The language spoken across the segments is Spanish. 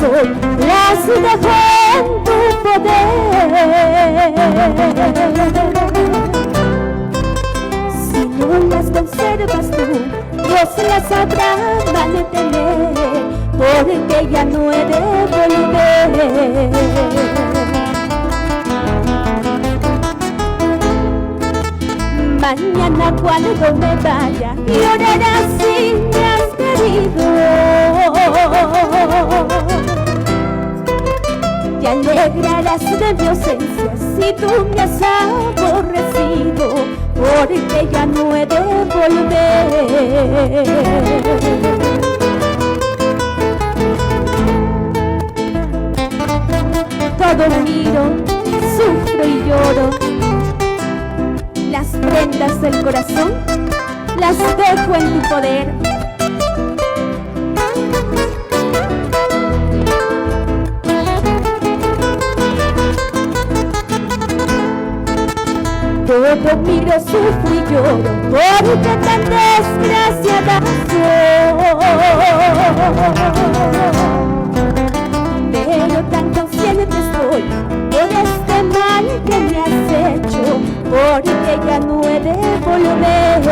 soy, las dejo en tu poder. Si no las conservas tú, Dios las sabrá mantener, porque ya no he de volver. Mañana cuando me vaya, llorarás si me has querido, y alegrarás de mi ausencia si tú me has aborrecido, porque ya no he de volver. Todo miro, sufro y lloro, las prendas del corazón las dejo en tu poder. Todo miro, sufro y lloro, porque tan desgraciada soy. Pero tan consciente estoy de este mal que me has hecho, porque ya no he de volver.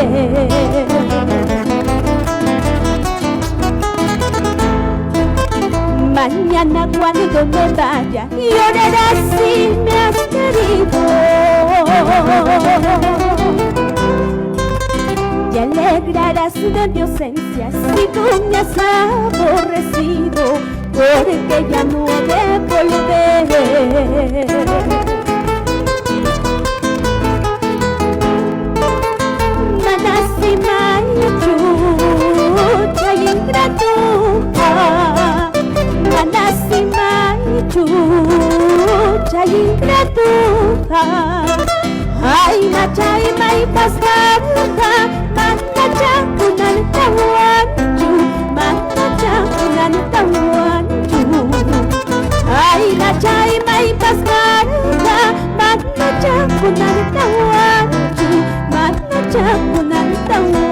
Mañana cuando me vaya, llorarás si me has querido, y alegrarás de mi ausencia si tú me has aborrecido, porque ya no he de volver. Chucha ingratuja, ay machay may paskarja, manacha kunan tawanju, manacha kunan tawanju. Ay machay may paskarja, manacha kunan tawanju, manacha kunan tawanju.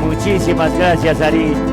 Muchísimas gracias, Ari.